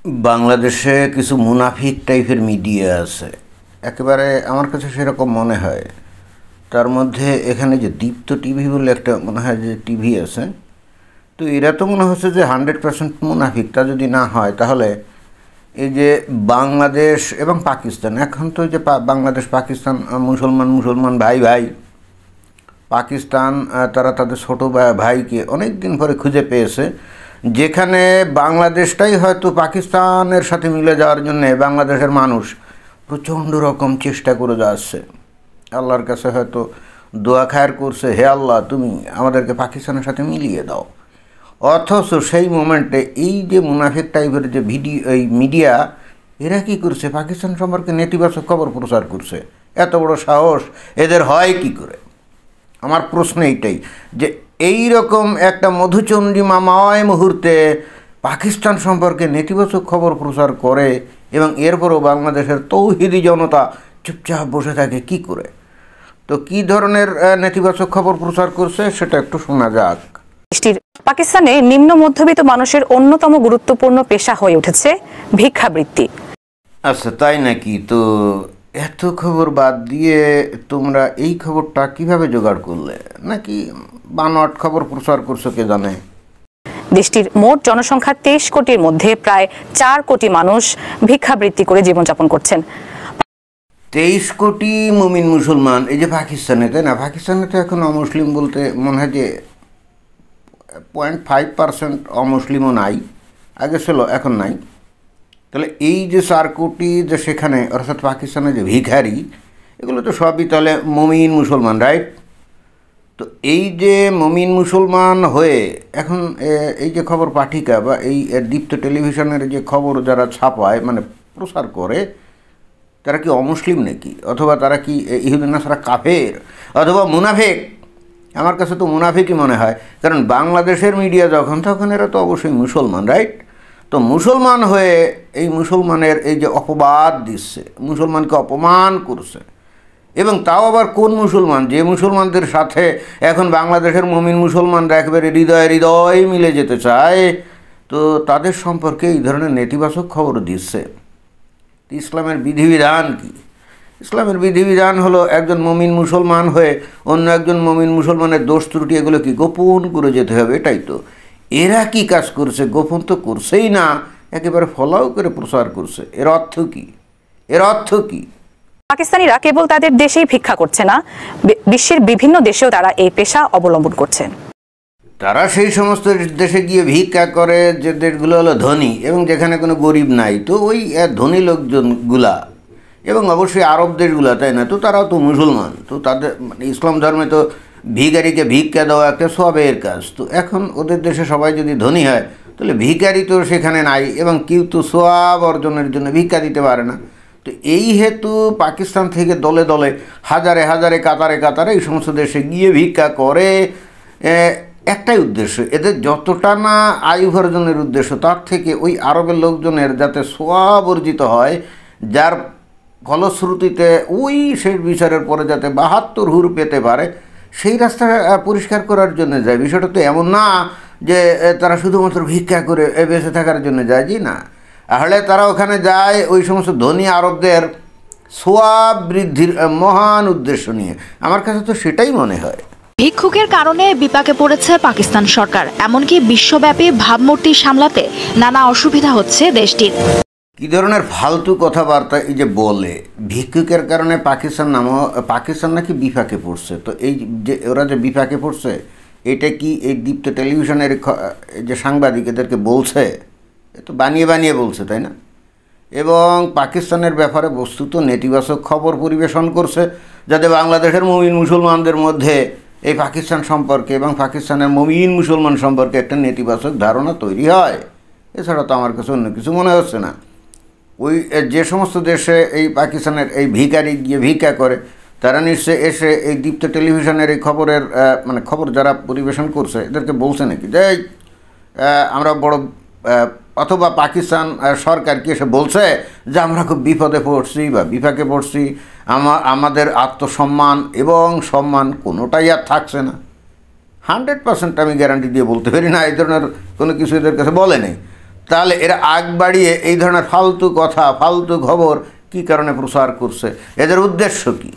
বাংলাদেশে কিছু মুনাফিক টাইপের মিডিয়া আছে, একেবারে আমার কাছে সেরকম মনে হয়। তার মধ্যে এখানে যে দীপ্ত টিভি বলে একটা মনে হয় যে টিভি আছে, তো এরা তো মনে হচ্ছে যে 100% মুনাফিক। তা যদি না হয় তাহলে এই যে বাংলাদেশ এবং পাকিস্তান, এখন তো যে বাংলাদেশ পাকিস্তান মুসলমান মুসলমান ভাই ভাই, পাকিস্তান তারা তাদের ছোটো ভাইকে অনেক দিন পরে খুঁজে পেয়েছে, যেখানে বাংলাদেশটাই হয়তো পাকিস্তানের সাথে মিলে যাওয়ার জন্যে বাংলাদেশের মানুষ প্রচণ্ড রকম চেষ্টা করে যাচ্ছে। আল্লাহর কাছে হয়তো দোয়া খায়ের করছে, হে আল্লাহ তুমি আমাদেরকে পাকিস্তানের সাথে মিলিয়ে দাও। অথচ সেই মোমেন্টে এই যে মুনাফিক টাইপের যে এই মিডিয়া, এরা কী করছে? পাকিস্তান সম্পর্কে নেতিবাচক খবর প্রচার করছে। এত বড় সাহস এদের হয় কি করে? আমার প্রশ্ন এইটাই যে এই রকম একটা মধুচন্দ্রিমাময় মুহূর্তে পাকিস্তান সম্পর্কে নেতিবাচক খবর প্রচার করে এবং এরপরও বাংলাদেশের তৌহিদি জনতা চুপচাপ বসে থাকে কি করে? তো কি ধরনের নেতিবাচক খবর প্রচার করছে সেটা একটু শোনা যাক। পাকিস্তানে নিম্ন মধ্যবিত্ত মানুষের অন্যতম গুরুত্বপূর্ণ পেশা হয়ে উঠেছে ভিক্ষাবৃত্তি। আচ্ছা, তাই নাকি? তো এত খবর বাদ দিয়ে তোমরা এই খবরটা কিভাবে জোগাড় করলে? নাকি বানোয়াট খবর প্রচার করছো কে জানে? দেশটির মোট জনসংখ্যা 23 কোটির মধ্যে প্রায় 4 কোটি মানুষ ভিক্ষাবৃত্তি করে জীবনযাপন করছেন। 23 কোটি মুমিন মুসলমান এই যে পাকিস্তানে, তাই না? পাকিস্তানে তো এখন অমুসলিম বলতে মনে হয় যে 0.5% অমুসলিমও নাই, আগে ছিল এখন নাই। তাহলে এই যে 4 কোটি যে সেখানে, অর্থাৎ পাকিস্তানে যে ভিখারি, এগুলো তো সবই তাহলে মুমিন মুসলমান, রাইট? তো এই যে মুমিন মুসলমান হয়ে এখন এই যে খবর পাঠিকা বা এই দীপ্ত টেলিভিশনের যে খবর যারা ছাপায় মানে প্রচার করে, তারা কি অমুসলিম নাকি? অথবা তারা কি ইহুদি নাসারা কাফের অথবা মুনাফিক? আমার কাছে তো মুনাফিকই মনে হয়, কারণ বাংলাদেশের মিডিয়া যখন তখন এরা তো অবশ্যই মুসলমান, রাইট? তো মুসলমান হয়ে এই মুসলমানের এই যে অপবাদ দিচ্ছে, মুসলমানকে অপমান করছে, এবং তাও আবার কোন মুসলমান? যে মুসলমানদের সাথে এখন বাংলাদেশের মুমিন মুসলমানরা একেবারে হৃদয়ে হৃদয় মিলে যেতে চায়, তো তাদের সম্পর্কে এই ধরনের নেতিবাচক খবর দিচ্ছে। ইসলামের বিধিবিধান কি? ইসলামের বিধিবিধান হলো একজন মুমিন মুসলমান হয়ে অন্য একজন মুমিন মুসলমানের দোষ ত্রুটি এগুলো কি গোপন করে যেতে হবে, এটাই তো। এরা কি কাজ করছে? গোপন তো করছেই না, একেবারে ফলাও করে প্রচার করছে। এর অর্থ কি? এর অর্থ কি? পাকিস্তানিরা কেবল তাদের দেশেই ভিক্ষা করছে না, বিশ্বের বিভিন্ন দেশেও তারা এই পেশা অবলম্বন করছেন। তারা সেই সমস্ত দেশে গিয়ে ভিক্ষা করে যে দেশগুলো হলো ধনী এবং যেখানে কোনো গরিব নাই, তো ওই ধনী লোকজনগুলা এবং অবশ্যই আরব দেশগুলা, তাই না? তো তারাও তো মুসলমান, তো তাদের মানে ইসলাম ধর্মে তো ভিখারিকে ভিক্ষা দেওয়া একটা সবের কাজ। তো এখন ওদের দেশে সবাই যদি ধনী হয় তাহলে ভিখারি তো সেখানে নাই এবং কেউ তো সোয়াব অর্জনের জন্য ভিক্ষা দিতে পারে না। তো এই হেতু পাকিস্তান থেকে দলে দলে হাজারে হাজারে কাতারে কাতারে এই সমস্ত দেশে গিয়ে ভিক্ষা করে একটাই উদ্দেশ্য, এদের যতটা না আয় উপার্জনের উদ্দেশ্য তার থেকে ওই আরবের লোকজনের যাতে সোয়াব অর্জিত হয়, যার ফলশ্রুতিতে ওই শেষ বিচারের পরে যাতে 72 হুর পেতে পারে, সেই রাস্তা পরিষ্কার করার জন্য যায়। বিষয়টা তো এমন না যে তারা শুধুমাত্র ভিক্ষা করে বেঁচে থাকার জন্য যায়, জি না। তাহলে তারা ওখানে যায় ওই সমস্ত ধনী আরবদের সোয়াব বৃদ্ধির মহান উদ্দেশ্য নিয়ে। আমার কাছে তো সেটাই মনে হয়। ভিক্ষুকের কারণে বিপাকে পড়েছে পাকিস্তান সরকার, এমনকি বিশ্বব্যাপী ভাবমূর্তি সামলাতে নানা অসুবিধা হচ্ছে দেশটির। কী ধরনের ফালতু কথাবার্তা এই যে বলে, ভিক্ষুকের কারণে পাকিস্তান নাকি বিপাকে পড়ছে। তো এই যে ওরা যে বিপাকে পড়ছে, এটা কি এই দীপ্ত টেলিভিশনের যে সাংবাদিক এদেরকে বলছে? এ তো বানিয়ে বানিয়ে বলছে, তাই না? এবং পাকিস্তানের ব্যাপারে বস্তুত নেতিবাচক খবর পরিবেশন করছে, যাতে বাংলাদেশের মুমিন মুসলমানদের মধ্যে এই পাকিস্তান সম্পর্কে এবং পাকিস্তানের মুমিন মুসলমান সম্পর্কে একটা নেতিবাচক ধারণা তৈরি হয়। এছাড়া তো আমার কাছে অন্য কিছু মনে হচ্ছে না। ওই যে সমস্ত দেশে এই পাকিস্তানের এই ভিখারি গিয়ে ভিক্ষা করে, তারা নিশ্চয়ই এসে এই দীপ্ত টেলিভিশনের এই খবরের মানে খবর যারা পরিবেশন করছে এদেরকে বলছে নাকি যে আমরা বড়, অথবা পাকিস্তান সরকার কি এসে বলছে যে আমরা খুব বিপদে পড়ছি বা বিপাকে পড়ছি, আমাদের আত্মসম্মান এবং সম্মান কোনোটাই আর থাকছে না? 100% আমি গ্যারান্টি দিয়ে বলতে পারি না এই ধরনের কোনো কিছু এদের কাছে বলে নেই। তাহলে এরা আগ বাড়িয়ে এই ধরনের ফালতু কথা, ফালতু খবর কী কারণে প্রচার করছে? এদের উদ্দেশ্য কী?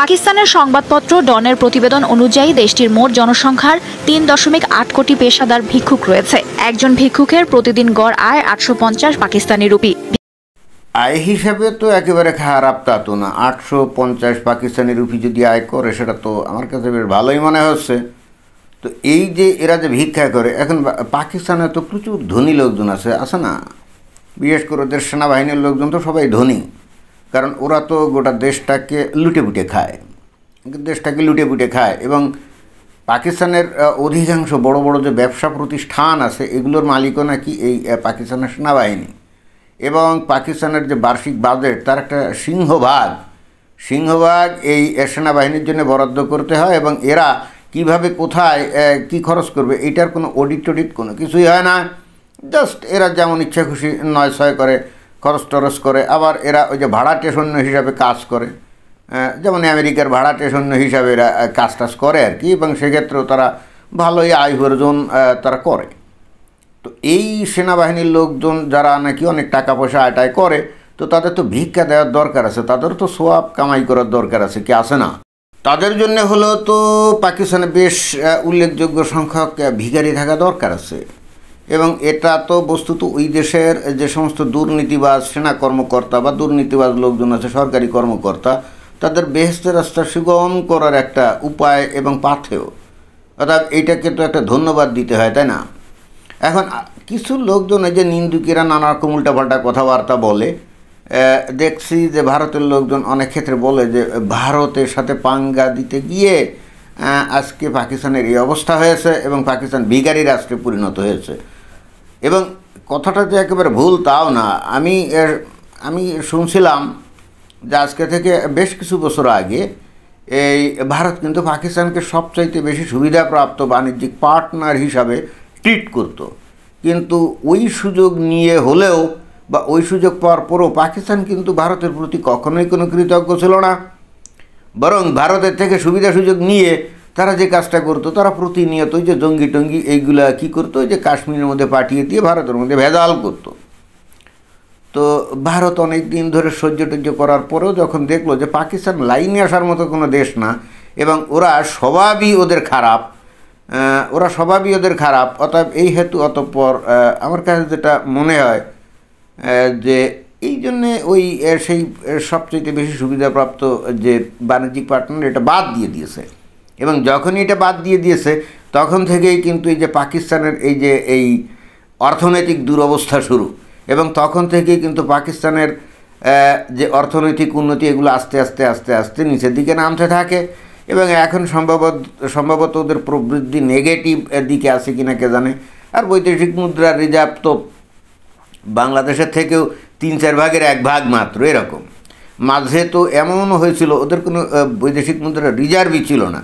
পাকিস্তানের সংবাদপত্র ডনের প্রতিবেদন অনুযায়ী দেশটির মোট জনসংখ্যার ৩.৮ কোটি পেশাদার ভিক্ষুক রয়েছে। একজন ভিক্ষুকের প্রতিদিন গড় আয় 850 পাকিস্তানি রুপি। আয় হিসাবে তো একেবারে খারাপ তা তো না। 850 পাকিস্তানি রুপি যদি আয় করে সেটা তো আমার কাছে বেশ ভালোই মনে হচ্ছে। তো এই যে এরা যে ভিক্ষা করে, এখন পাকিস্তানে তো প্রচুর ধনী লোকজন আছে না? বিশেষ করে ওদের সেনাবাহিনীর লোকজন তো সবাই ধনী, কারণ ওরা তো গোটা দেশটাকে লুটেপুটে খায়। এবং পাকিস্তানের অধিকাংশ বড় বড় যে ব্যবসা প্রতিষ্ঠান আছে এগুলোর মালিকও নাকি এই পাকিস্তানের সেনাবাহিনী। এবং পাকিস্তানের যে বার্ষিক বাজেট তার একটা সিংহভাগ এই সেনাবাহিনীর জন্য বরাদ্দ করতে হয়, এবং এরা কিভাবে কোথায় কি খরচ করবে এটার কোনো অডিট কোনো কিছুই হয় না। জাস্ট এরা যেমন ইচ্ছা খুশি নয় ছয় করে খরচ করে। আবার এরা ওই যে ভাড়াটে সৈন্য হিসাবে কাজ করে, যেমন আমেরিকার ভাড়াটে সৈন্য হিসাবে এরা কাজ করে আর কি, এবং সেক্ষেত্রেও তারা ভালোই আয় উপার্জন তারা করে। তো এই সেনাবাহিনীর লোকজন যারা নাকি অনেক টাকা পয়সা আয় করে, তো তাদের তো ভিক্ষা দেওয়ার দরকার আছে, তাদের তো সোয়াব কামাই করার দরকার আছে, কি আছে না? তাদের জন্য হলো তো পাকিস্তানে বেশ উল্লেখযোগ্য সংখ্যক ভিখারি থাকা দরকার আছে। এবং এটা তো বস্তুত ওই দেশের যে সমস্ত দুর্নীতিবাজ সেনা কর্মকর্তা বা দুর্নীতিবাজ লোকজন আছে, সরকারি কর্মকর্তা, তাদের বেহেশতের রাস্তা সুগম করার একটা উপায় এবং পাথেয়। অর্থাৎ এইটাকে তো একটা ধন্যবাদ দিতে হয়, তাই না? এখন কিছু লোকজন এই যে নিন্দুকেরা নানা রকম উল্টাপাল্টা কথাবার্তা বলে, দেখছি যে ভারতের লোকজন অনেক ক্ষেত্রে বলে যে ভারতের সাথে পাঙ্গা দিতে গিয়ে আজকে পাকিস্তানের এই অবস্থা হয়েছে এবং পাকিস্তান ভিখারি রাষ্ট্রে পরিণত হয়েছে। এবং কথাটা যে একেবারে ভুল তাও না। আমি শুনছিলাম যে আজকে থেকে বেশ কিছু বছর আগে এই ভারত কিন্তু পাকিস্তানকে সবচাইতে বেশি সুবিধাপ্রাপ্ত বাণিজ্যিক পার্টনার হিসাবে ট্রিট করত, কিন্তু ওই সুযোগ নিয়ে হলেও বা ওই সুযোগ পাওয়ার পরও পাকিস্তান কিন্তু ভারতের প্রতি কখনোই কোনো কৃতজ্ঞ ছিল না। বরং ভারতের থেকে সুবিধা সুযোগ নিয়ে তারা যে কাজটা করতো, তারা প্রতিনিয়ত ওই যে জঙ্গি টঙ্গি এইগুলা কী করতো, ওই যে কাশ্মীরের মধ্যে পাঠিয়ে দিয়ে ভারতের মধ্যে ভেজাল করতো। তো ভারত অনেক দিন ধরে সহ্য করার পরেও যখন দেখলো যে পাকিস্তান লাইনে আসার মতো কোনো দেশ না, এবং ওরা স্বভাবই ওদের খারাপ, অতএব এই হেতু অতঃপর আমার কাছে যেটা মনে হয় যে এই জন্যে ওই সেই সবচেয়ে বেশি সুবিধাপ্রাপ্ত যে বাণিজ্যিক পার্টনার এটা বাদ দিয়ে দিয়েছে। এবং যখনই এটা বাদ দিয়ে দিয়েছে তখন থেকেই কিন্তু এই যে পাকিস্তানের এই অর্থনৈতিক দুরবস্থা শুরু, এবং তখন থেকেই কিন্তু পাকিস্তানের যে অর্থনৈতিক উন্নতি এগুলো আস্তে আস্তে নিচের দিকে নামতে থাকে। এবং এখন সম্ভবত ওদের প্রবৃদ্ধি নেগেটিভ দিকে আছে কিনা কে জানে। আর বৈদেশিক মুদ্রার রিজার্ভ তো বাংলাদেশের থেকেও 3/4 ভাগের 1 ভাগ মাত্র এরকম। মাঝে তো এমনও হয়েছিল ওদের কোনো বৈদেশিক মুদ্রার রিজার্ভই ছিল না,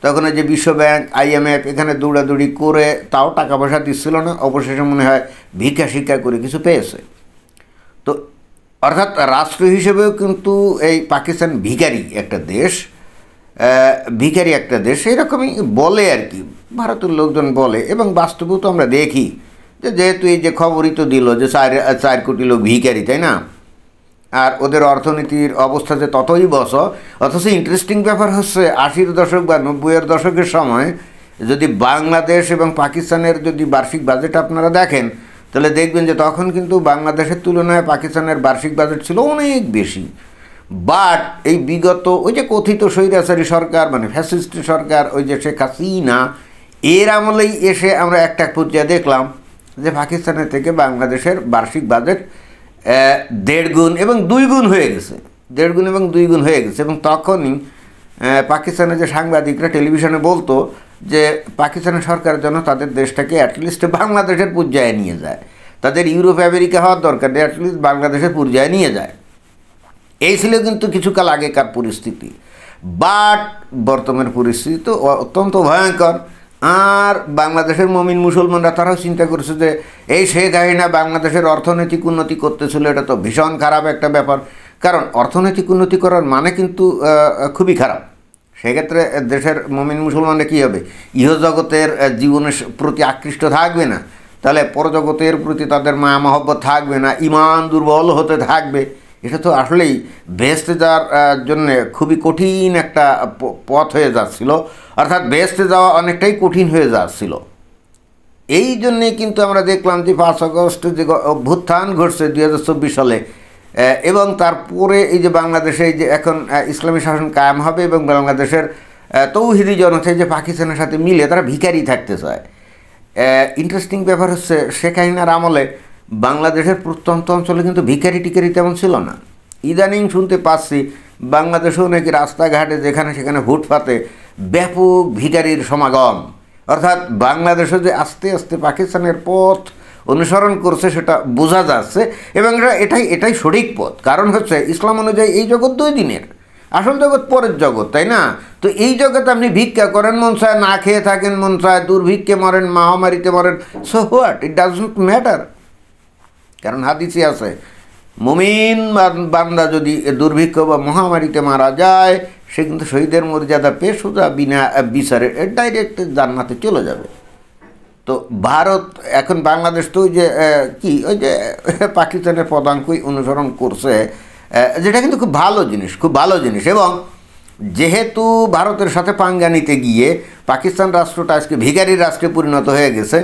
তখন যে বিশ্বব্যাংক IMF এখানে দৌড়াদৌড়ি করে তাও টাকা পয়সা দিচ্ছিল না, অবশেষে মনে হয় ভিক্ষা করে কিছু পেয়েছে। তো অর্থাৎ রাষ্ট্র হিসেবেও কিন্তু এই পাকিস্তান ভিখারি একটা দেশ এরকমই বলে আর কি, ভারতের লোকজন বলে। এবং বাস্তবেও তো আমরা দেখি যে যেহেতু এই যে খবরই তো দিল যে 4 কোটি লোক ভিখারি, তাই না? আর ওদের অর্থনীতির অবস্থা যে ততই অথচ ইন্টারেস্টিং ব্যাপার হচ্ছে 80-এর দশক বা 90-এর দশকের সময় যদি বাংলাদেশ এবং পাকিস্তানের যদি বার্ষিক বাজেট আপনারা দেখেন, তাহলে দেখবেন যে তখন কিন্তু বাংলাদেশের তুলনায় পাকিস্তানের বার্ষিক বাজেট ছিল অনেক বেশি। বাট এই বিগত ওই যে কথিত স্বৈরাচারী সরকার, মানে ফ্যাসিস্ট সরকার, ওই যে শেখ হাসিনা, এর আমলেই এসে আমরা একটা পর্যায়ে দেখলাম যে পাকিস্তানের থেকে বাংলাদেশের বার্ষিক বাজেট 1.5 গুণ এবং 2 গুণ হয়ে গেছে, 1.5 গুণ এবং 2 গুণ হয়ে গেছে। এবং তখনই পাকিস্তানের যে সাংবাদিকরা টেলিভিশনে বলতো যে পাকিস্তানের সরকারের জন্য তাদের দেশটাকে অ্যাটলিস্ট বাংলাদেশের পর্যায়ে নিয়ে যায়, তাদের ইউরোপ আমেরিকা হওয়ার দরকার নেই, অ্যাটলিস্ট বাংলাদেশের পর্যায়ে নিয়ে যায়। এই ছিল কিন্তু কিছুকাল আগেকার পরিস্থিতি। বাট বর্তমানের পরিস্থিতি তো অত্যন্ত ভয়ঙ্কর। আর বাংলাদেশের মমিন মুসলমানরা তারাও চিন্তা করেছে যে এই শেখ হাসিনা বাংলাদেশের অর্থনৈতিক উন্নতি করতেছিল, এটা তো ভীষণ খারাপ একটা ব্যাপার। কারণ অর্থনৈতিক উন্নতি করার মানে কিন্তু খুবই খারাপ। সেক্ষেত্রে দেশের মমিন মুসলমানরা কী হবে, ইহজগতের জীবনের প্রতি আকৃষ্ট থাকবে না, তাহলে পরজগতের প্রতি তাদের মায়া মহব্বত থাকবে না, ইমান দুর্বল হতে থাকবে। এটা তো আসলেই বেহেশতে যাওয়ার জন্যে খুবই কঠিন একটা পথ হয়ে যাচ্ছিল, অর্থাৎ বেহেশতে যাওয়া অনেকটাই কঠিন হয়ে যাচ্ছিল। এই জন্যে কিন্তু আমরা দেখলাম যে 5 আগস্ট যে অভ্যুত্থান ঘটছে 2024 সালে, এবং তারপরে এই যে বাংলাদেশে এই যে এখন ইসলামী শাসন কায়েম হবে এবং বাংলাদেশের তৌহিদি জনতা যে পাকিস্তানের সাথে মিলে তারা ভিখারি থাকতে চায়। ইন্টারেস্টিং ব্যাপার হচ্ছে শেখ হাসিনার আমলে বাংলাদেশের প্রত্যন্ত অঞ্চলে কিন্তু ভিখারি টিখারি তেমন ছিল না। ইদানিং শুনতে পাচ্ছি বাংলাদেশেও নাকি রাস্তাঘাটে যেখানে সেখানে ফুটপাতে ব্যাপক ভিখারির সমাগম, অর্থাৎ বাংলাদেশে যে আস্তে আস্তে পাকিস্তানের পথ অনুসরণ করছে সেটা বোঝা যাচ্ছে, এবং এটাই সঠিক পথ। কারণ হচ্ছে ইসলাম অনুযায়ী এই জগৎ 2 দিনের, আসল জগৎ পরের জগৎ, তাই না? তো এই জগতে আপনি ভিক্ষা করেন, মন চায় না খেয়ে থাকেন, মন চায় দুর্ভিক্ষে মরেন, মহামারীতে মরেন, so what, it doesn't matter. কারণ হাদিসে আছে মুমিন বান্দা যদি দুর্ভিক্ষ বা মহামারীতে মারা যায় সে কিন্তু শহীদের মর্যাদা পেয়ে সোজা বিনা বিচারে ডাইরেক্ট জান্নাতে চলে যাবে। তো ভারত এখন বাংলাদেশ তো ওই যে ওই যে পাকিস্তানের পদাঙ্কই অনুসরণ করছে, যেটা কিন্তু খুব ভালো জিনিস। এবং যেহেতু ভারতের সাথে পাঙ্গা নিতে গিয়ে পাকিস্তান রাষ্ট্রটা আজকে ভিখারির রাষ্ট্রে পরিণত হয়ে গেছে,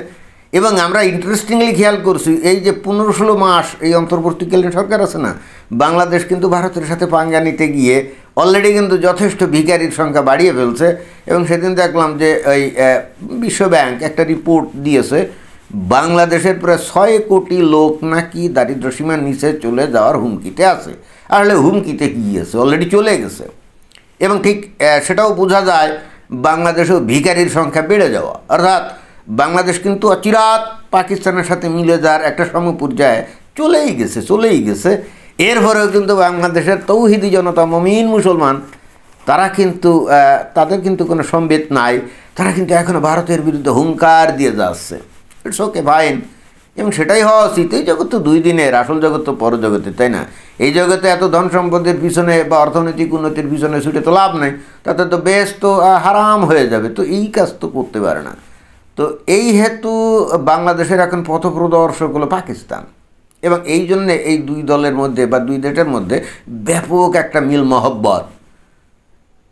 এবং আমরা ইন্টারেস্টিংলি খেয়াল করছি এই যে 15-16 মাস এই অন্তর্বর্তীকালীন সরকার আছে না, বাংলাদেশ কিন্তু ভারতের সাথে পাঙ্গা নিতে গিয়ে অলরেডি কিন্তু যথেষ্ট ভিখারির সংখ্যা বাড়িয়ে ফেলছে। এবং সেদিন দেখলাম যে ওই বিশ্ব ব্যাংক একটা রিপোর্ট দিয়েছে বাংলাদেশের প্রায় 6 কোটি লোক নাকি দারিদ্র্যসীমার নিচে চলে যাওয়ার হুমকিতে আছে। আসলে হুমকিতে গিয়েছে, অলরেডি চলে গেছে। এবং ঠিক সেটাও বোঝা যায় বাংলাদেশেও ভিখারির সংখ্যা বেড়ে যাওয়া, অর্থাৎ বাংলাদেশ কিন্তু অচিরাত পাকিস্তানের সাথে মিলে যাওয়ার একটা সমপর্যায়ে চলেই গেছে। এরপরেও কিন্তু বাংলাদেশের তৌহিদি জনতা, মুমিন মুসলমান, তারা কিন্তু তাদের কিন্তু কোনো সম্বেদ নাই, তারা কিন্তু এখনও ভারতের বিরুদ্ধে হুঙ্কার দিয়ে যাচ্ছে। It's okay, fine. এবং সেটাই হওয়া উচিত। এই জগৎ তো 2 দিনের, আসল জগৎ তো পরজগতে, তাই না? এই জগতে এত ধন সম্পদের পিছনে বা অর্থনৈতিক উন্নতির পিছনে ছুটে তো লাভ নেই, তাতে তো বেশ তো হারাম হয়ে যাবে। তো এই কাজ তো করতে পারে না। তো এই হেতু বাংলাদেশের এখন পথপ্রদর্শক হলো পাকিস্তান, এবং এই জন্যে এই 2 দলের মধ্যে বা 2 দেশের মধ্যে ব্যাপক একটা মিল মহব্বত।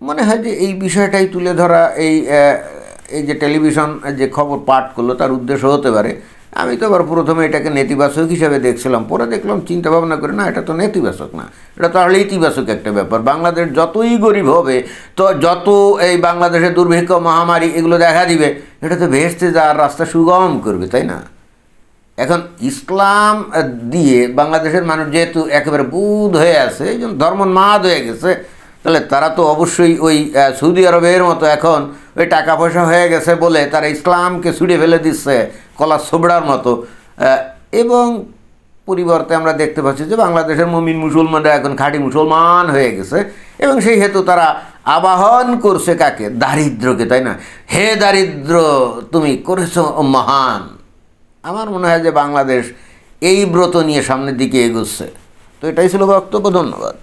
মনে হয় যে এই বিষয়টাই তুলে ধরা এই যে টেলিভিশন যে খবর পাঠ করলো তার উদ্দেশ্য হতে পারে। আমি তো আবার প্রথমে এটাকে নেতিবাচক হিসাবে দেখছিলাম, পরে দেখলাম চিন্তা ভাবনা করে না, এটা তো নেতিবাচক না, এটা তো আসলে ইতিবাচক একটা ব্যাপার। বাংলাদেশ যতই গরিব হবে, তো যত এই বাংলাদেশে দুর্ভিক্ষ মহামারী এগুলো দেখা দিবে, এটা তো বেহেশতে যাওয়ার রাস্তা সুগম করবে, তাই না? এখন ইসলাম দিয়ে বাংলাদেশের মানুষ যেহেতু একেবারে বুধ হয়ে আছে, এই জন্য ধর্মোন্মাদ হয়ে গেছে, তাহলে তারা তো অবশ্যই ওই সৌদি আরবের মতো এখন ওই টাকা পয়সা হয়ে গেছে বলে তারা ইসলামকে ছুঁড়ে ফেলে দিচ্ছে কলা ছোবড়ার মতো। এবং পরিবর্তে আমরা দেখতে পাচ্ছি যে বাংলাদেশের মুমিন মুসলমানরা এখন খাঁটি মুসলমান হয়ে গেছে, এবং সেই হেতু তারা আবাহন করছে কাকে? দারিদ্রকে, তাই না? হে দারিদ্র, তুমি করেছ মহান। আমার মনে হয় যে বাংলাদেশ এই ব্রত নিয়ে সামনের দিকে এগোচ্ছে। তো এটাই ছিল বক্তব্য। ধন্যবাদ।